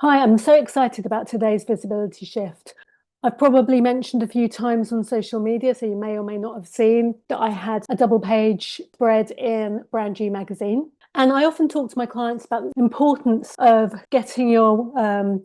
Hi, I'm so excited about today's visibility shift. I've probably mentioned a few times on social media, so you may or may not have seen that I had a double page spread in Brand G magazine. And I often talk to my clients about the importance of getting your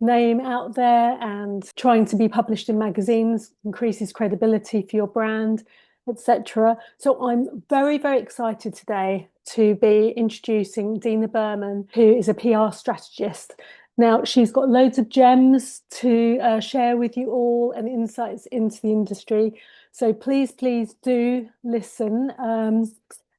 name out there and trying to be published in magazines, increases credibility for your brand, etc. So I'm very, very excited today to be introducing Dina Behrman, who is a PR strategist. Now, she's got loads of gems to share with you all and insights into the industry. So please do listen.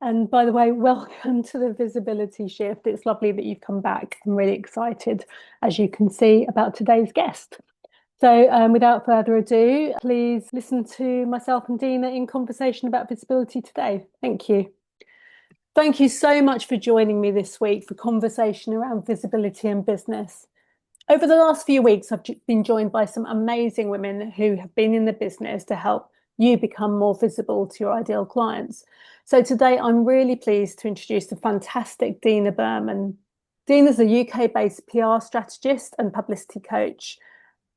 And by the way, welcome to the Visibility Shift. It's lovely that you've come back. I'm really excited, as you can see, about today's guest. So without further ado, please listen to myself and Dina in conversation about visibility today. Thank you. Thank you so much for joining me this week for conversation around visibility and business. Over the last few weeks, I've been joined by some amazing women who have been in the business to help you become more visible to your ideal clients. So today, I'm really pleased to introduce the fantastic Dina Behrman. Dina's a UK-based PR strategist and publicity coach,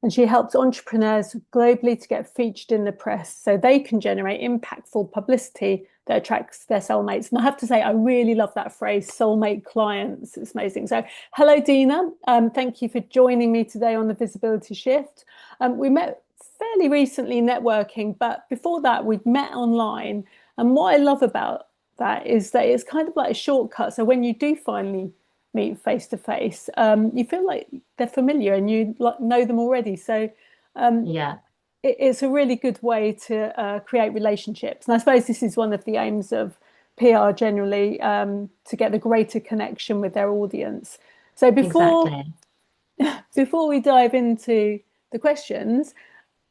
and she helps entrepreneurs globally to get featured in the press so they can generate impactful publicity that attracts their soulmates. And I have to say, I really love that phrase, soulmate clients. It's amazing. So hello, Dina. Thank you for joining me today on the Visibility Shift. We met fairly recently networking, but before that, we'd met online. And what I love about that is that it's kind of like a shortcut. So when you do finally meet face to face, you feel like they're familiar and you know them already. So Yeah, it's a really good way to create relationships. And I suppose this is one of the aims of PR generally, to get a greater connection with their audience. So exactly. before we dive into the questions,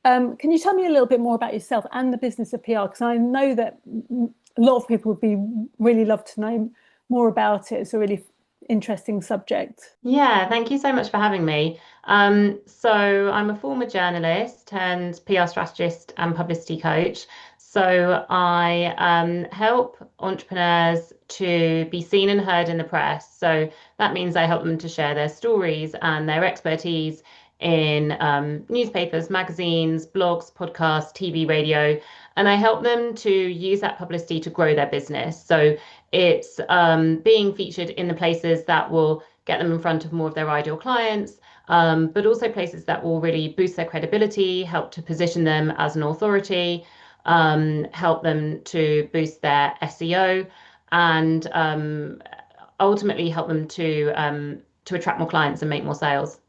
can you tell me a little bit more about yourself and the business of PR? Because I know that a lot of people would be really love to know more about it. It's a really interesting subject. Yeah, thank you so much for having me. So I'm a former journalist and PR strategist and publicity coach. So I help entrepreneurs to be seen and heard in the press. So that means I help them to share their stories and their expertise in newspapers, magazines, blogs, podcasts, TV, radio, and I help them to use that publicity to grow their business. So it's being featured in the places that will get them in front of more of their ideal clients, but also places that will really boost their credibility, help to position them as an authority, help them to boost their SEO, and ultimately help them to attract more clients and make more sales.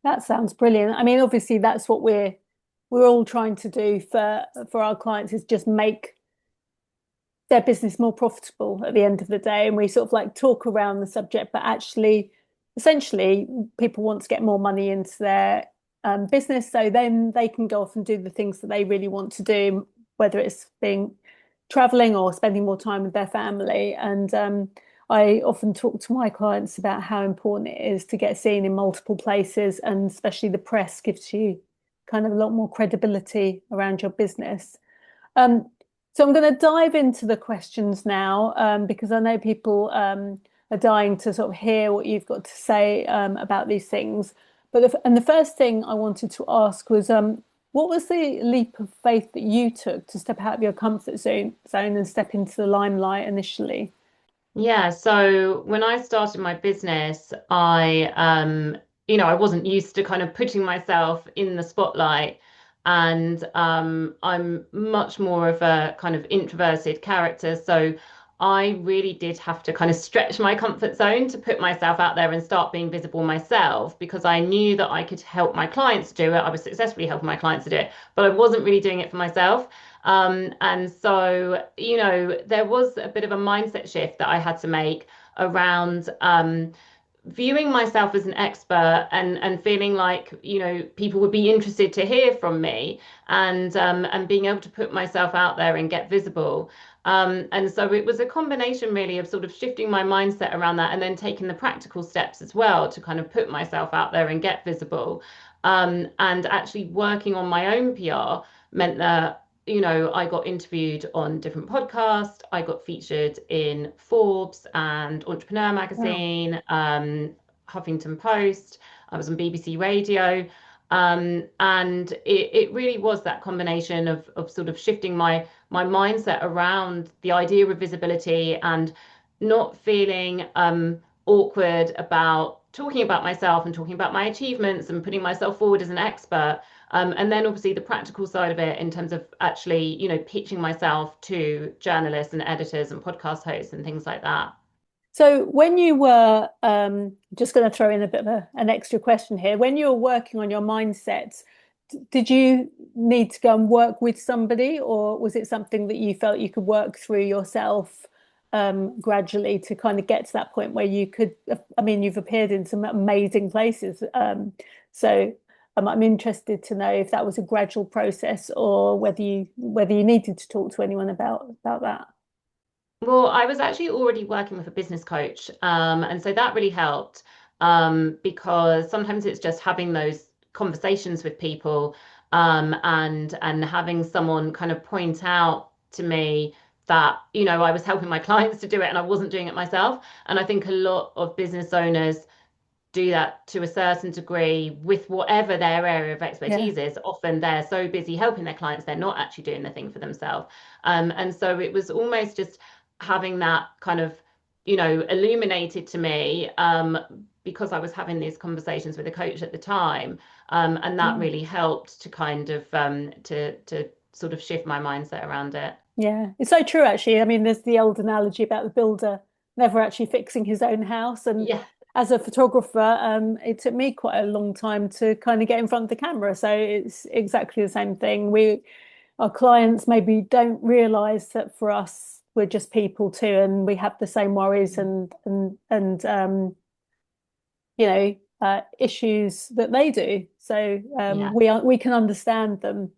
That sounds brilliant. I mean, obviously, that's what we're all trying to do for our clients is just make their business more profitable at the end of the day. And we sort of like talk around the subject, but actually, essentially, people want to get more money into their business, so then they can go off and do the things that they really want to do, whether it's being traveling or spending more time with their family. And I often talk to my clients about how important it is to get seen in multiple places, and especially the press gives you kind of a lot more credibility around your business. Um, so I'm going to dive into the questions now, because I know people are dying to sort of hear what you've got to say about these things. And the first thing I wanted to ask was, what was the leap of faith that you took to step out of your comfort zone and step into the limelight initially? Yeah, so when I started my business, I wasn't used to kind of putting myself in the spotlight. And I'm much more of a kind of introverted character. So I really did have to kind of stretch my comfort zone to put myself out there and start being visible myself because I knew that I could help my clients do it. I was successfully helping my clients to do it, but I wasn't really doing it for myself. And so, there was a bit of a mindset shift that I had to make around viewing myself as an expert and feeling like, people would be interested to hear from me and being able to put myself out there and get visible. And so it was a combination really of sort of shifting my mindset around that and then taking the practical steps as well to kind of put myself out there and get visible. And actually working on my own PR meant that I got interviewed on different podcasts. I got featured in Forbes and Entrepreneur Wow. magazine, Huffington Post. I was on BBC Radio. And it really was that combination of sort of shifting my mindset around the idea of visibility and not feeling awkward about talking about myself and talking about my achievements and putting myself forward as an expert. And then obviously the practical side of it in terms of actually, pitching myself to journalists and editors and podcast hosts and things like that. So when you were just going to throw in a bit of an extra question here, when you were working on your mindset, did you need to go and work with somebody, or was it something that you felt you could work through yourself gradually to kind of get to that point where you could? I mean, you've appeared in some amazing places, so I'm interested to know if that was a gradual process or whether you needed to talk to anyone about that. Well, I was actually already working with a business coach, and so that really helped because sometimes it's just having those conversations with people, and having someone kind of point out to me that I was helping my clients to do it and I wasn't doing it myself. And I think a lot of business owners do that to a certain degree with whatever their area of Yeah. expertise is. Often they're so busy helping their clients, they're not actually doing the thing for themselves. And so it was almost just having that kind of, illuminated to me, because I was having these conversations with a coach at the time. And that Mm. really helped to kind of to sort of shift my mindset around it. Yeah, it's so true, actually. I mean, there's the old analogy about the builder never actually fixing his own house. And Yeah. as a photographer, it took me quite a long time to kind of get in front of the camera. So it's exactly the same thing. Our clients maybe don't realize that for us, we're just people too, and we have the same worries and issues that they do. So Yeah. we can understand them.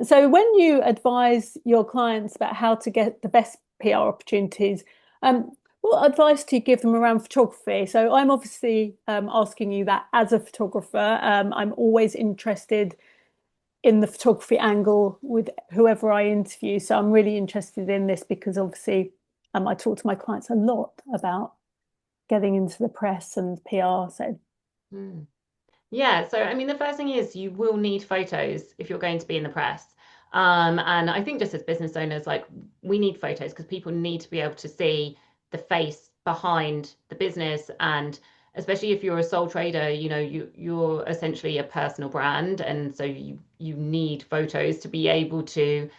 So when you advise your clients about how to get the best PR opportunities, what advice do you give them around photography? So I'm obviously asking you that as a photographer. I'm always interested in the photography angle with whoever I interview. So I'm really interested in this because obviously I talk to my clients a lot about getting into the press and PR. So Hmm. Yeah, so I mean, the first thing is you will need photos if you're going to be in the press. And I think just as business owners, like we need photos because people need to be able to see the face behind the business. And especially if you're a sole trader, you're essentially a personal brand. And so you need photos to be able to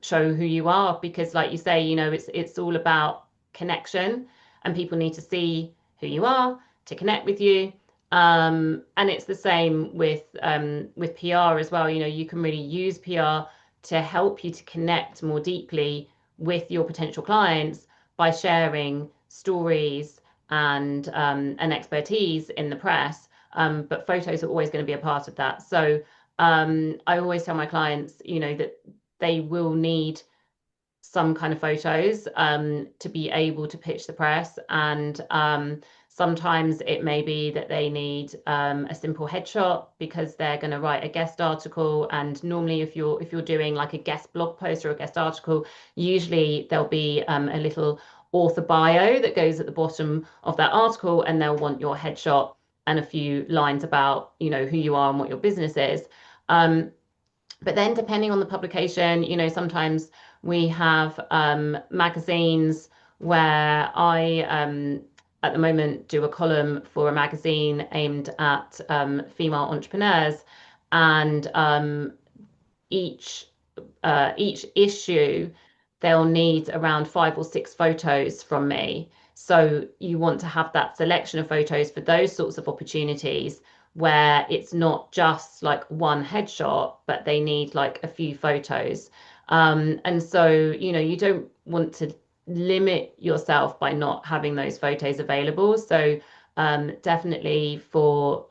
show who you are because like you say, it's all about connection and people need to see who you are to connect with you. And it's the same with PR as well. You can really use PR to help you to connect more deeply with your potential clients by sharing stories and expertise in the press. But photos are always going to be a part of that. So I always tell my clients, that they will need some kind of photos to be able to pitch the press. And sometimes it may be that they need a simple headshot because they're going to write a guest article. And normally, if you're doing like a guest blog post or a guest article, usually there'll be a little author bio that goes at the bottom of that article, and they'll want your headshot and a few lines about who you are and what your business is. But then depending on the publication, sometimes we have magazines where I at the moment do a column for a magazine aimed at female entrepreneurs, and each each issue they'll need around 5 or 6 photos from me. So you want to have that selection of photos for those sorts of opportunities where it's not just like one headshot, but they need like a few photos. And so, you don't want to limit yourself by not having those photos available. So definitely for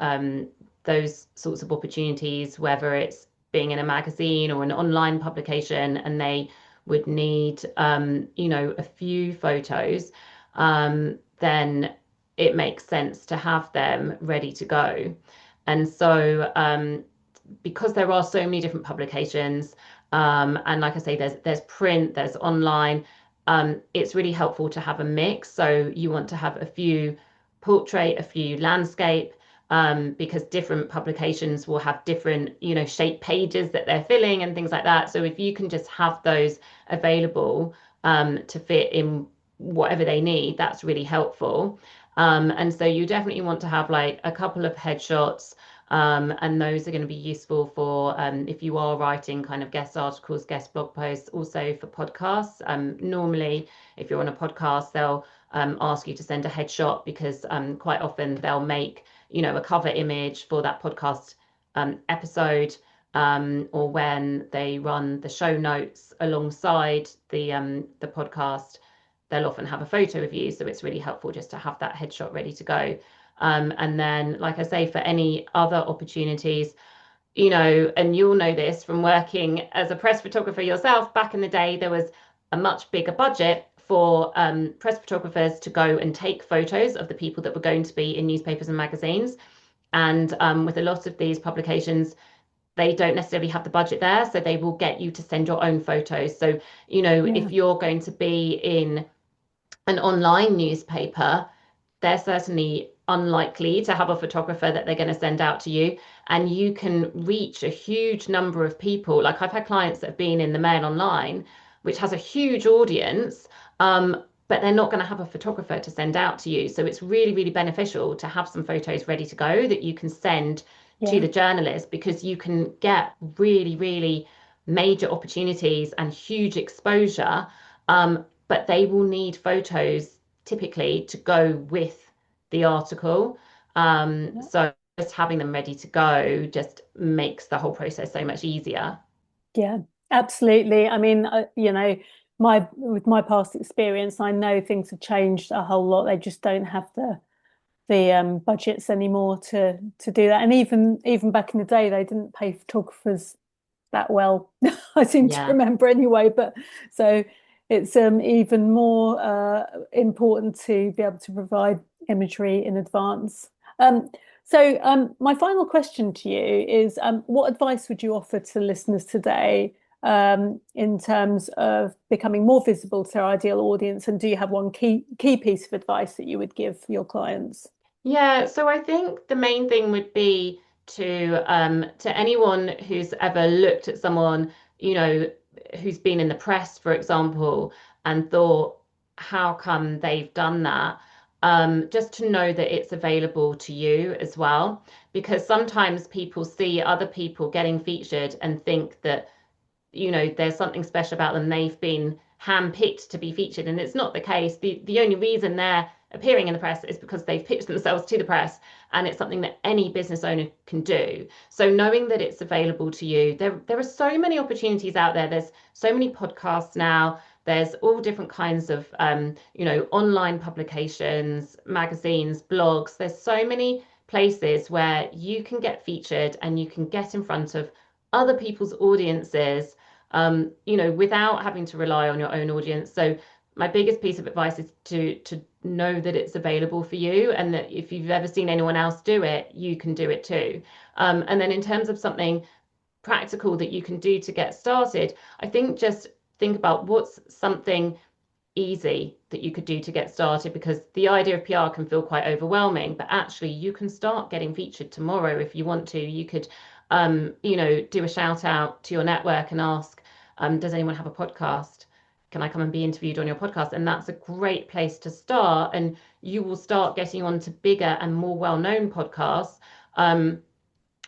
those sorts of opportunities, whether it's being in a magazine or an online publication, and they would need, a few photos, then it makes sense to have them ready to go. And so, because there are so many different publications, and like I say, there's print, there's online, it's really helpful to have a mix. So you want to have a few portrait, a few landscape, because different publications will have different, shape pages that they're filling and things like that. So if you can just have those available to fit in whatever they need, that's really helpful. And so you definitely want to have like a couple of headshots. And those are going to be useful for if you are writing kind of guest articles, guest blog posts, also for podcasts. Normally, if you're on a podcast, they'll ask you to send a headshot because quite often they'll make, a cover image for that podcast episode, or when they run the show notes alongside the podcast, they'll often have a photo of you. So it's really helpful just to have that headshot ready to go. And then, like I say, for any other opportunities, and you'll know this from working as a press photographer yourself, back in the day, there was a much bigger budget for press photographers to go and take photos of the people that were going to be in newspapers and magazines. And with a lot of these publications, they don't necessarily have the budget there, so they will get you to send your own photos. So, if you're going to be in an online newspaper, they're certainly unlikely to have a photographer that they're going to send out to you, and you can reach a huge number of people. Like I've had clients that have been in the Mail Online, which has a huge audience, but they're not going to have a photographer to send out to you. So it's really, really beneficial to have some photos ready to go that you can send to the journalist, because you can get really, really major opportunities and huge exposure. But they will need photos typically to go with the article. So just having them ready to go just makes the whole process so much easier. Yeah, absolutely. I mean, with my past experience, I know things have changed a whole lot. They just don't have the budgets anymore to do that. And even back in the day, they didn't pay photographers that well. I seem to Yeah. remember anyway. But so it's even more important to be able to provide imagery in advance. My final question to you is, what advice would you offer to listeners today in terms of becoming more visible to their ideal audience? And do you have one key piece of advice that you would give your clients? Yeah, so I think the main thing would be to anyone who's ever looked at someone, who's been in the press, for example, and thought, how come they've done that? Just to know that it's available to you as well, because sometimes people see other people getting featured and think that, there's something special about them. They've been handpicked to be featured, and it's not the case. The only reason they're appearing in the press is because they've pitched themselves to the press, and it's something that any business owner can do. So knowing that it's available to you, there are so many opportunities out there. There's so many podcasts now. There's all different kinds of online publications, magazines, blogs. There's so many places where you can get featured and you can get in front of other people's audiences, without having to rely on your own audience. So my biggest piece of advice is to know that it's available for you, and that if you've ever seen anyone else do it, you can do it too. And then in terms of something practical that you can do to get started, I think just think about what's something easy that you could do to get started, because the idea of PR can feel quite overwhelming, but actually you can start getting featured tomorrow if you want to. You could do a shout out to your network and ask, does anyone have a podcast? Can I come and be interviewed on your podcast? And that's a great place to start. And you will start getting onto bigger and more well-known podcasts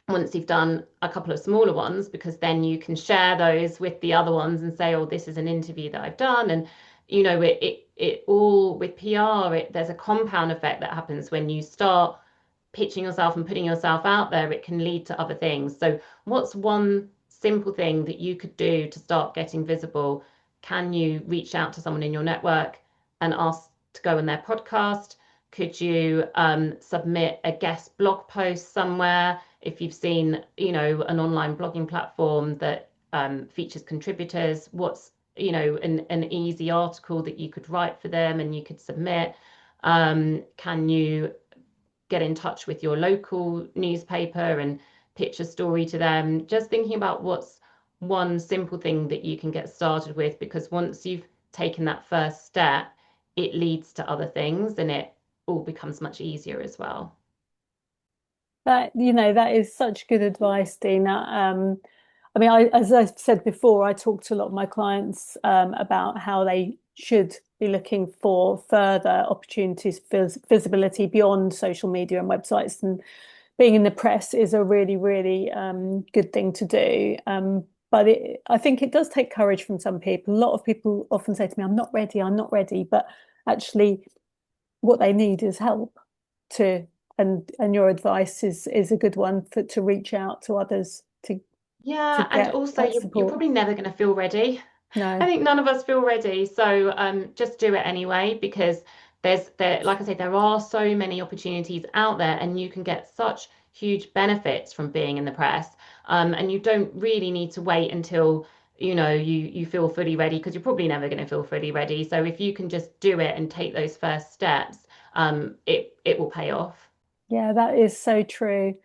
once you've done a couple of smaller ones, because then you can share those with the other ones and say, oh, this is an interview that I've done. And it all with PR, there's a compound effect that happens when you start pitching yourself and putting yourself out there. It can lead to other things. So what's one simple thing that you could do to start getting visible? Can you reach out to someone in your network and ask to go on their podcast? Could you submit a guest blog post somewhere? If you've seen, an online blogging platform that features contributors, what's, an easy article that you could write for them and you could submit? Can you get in touch with your local newspaper and pitch a story to them? Just thinking about what's one simple thing that you can get started with, because once you've taken that first step, it leads to other things and it all becomes much easier as well. That, that is such good advice, Dina. I mean, as I said before, I talk to a lot of my clients about how they should be looking for further opportunities for visibility beyond social media and websites. And being in the press is a really, really good thing to do. But I think it does take courage from some people. A lot of people often say to me, I'm not ready, I'm not ready. But actually, what they need is help to, and your advice is a good one to reach out to others to Yeah, and get also that you're support. probably never going to feel ready. I No. think none of us feel ready, so just do it anyway because like I say, there are so many opportunities out there, and you can get such huge benefits from being in the press. And you don't really need to wait until you feel fully ready because you're probably never going to feel fully ready. So if you can just do it and take those first steps, it will pay off. Yeah, that is so true.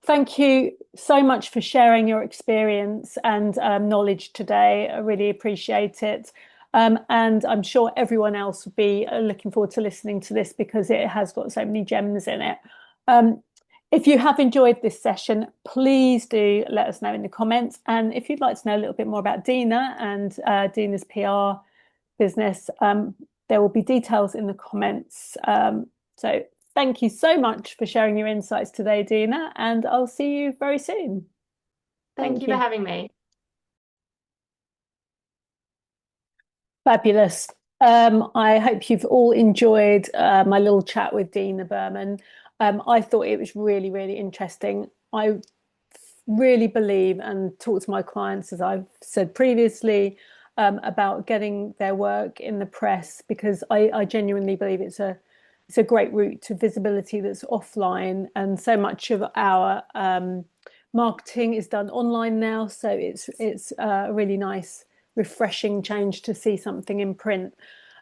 Thank you so much for sharing your experience and knowledge today. I really appreciate it. And I'm sure everyone else will be looking forward to listening to this because it has got so many gems in it. Um, if you have enjoyed this session, please do let us know in the comments. And if you'd like to know a little bit more about Dina and Dina's PR business, there will be details in the comments. So thank you so much for sharing your insights today, Dina, and I'll see you very soon. Thank Thank you for you. having me. Fabulous. I hope you've all enjoyed my little chat with Dina Behrman. I thought it was really, really interesting. I really believe and talk to my clients, as I've said previously, about getting their work in the press because I genuinely believe it's a great route to visibility that's offline, and so much of our marketing is done online now. So it's a really nice, refreshing change to see something in print.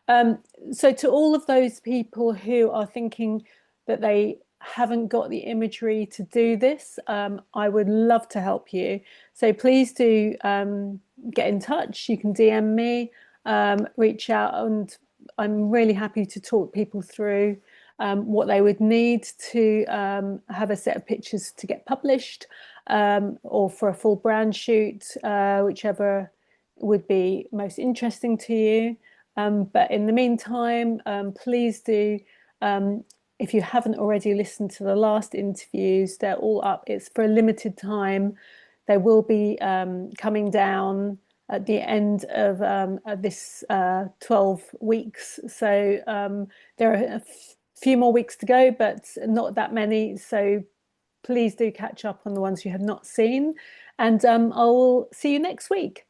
Um, so to all of those people who are thinking that they haven't got the imagery to do this, I would love to help you. So please do get in touch. You can DM me, reach out, and I'm really happy to talk people through what they would need to have a set of pictures to get published, or for a full brand shoot, whichever would be most interesting to you. But in the meantime, please do, if you haven't already listened to the last interviews, they're all up. It's for a limited time. They will be coming down at the end of this 12 weeks. So there are a few more weeks to go, but not that many. So please do catch up on the ones you have not seen. And I'll see you next week.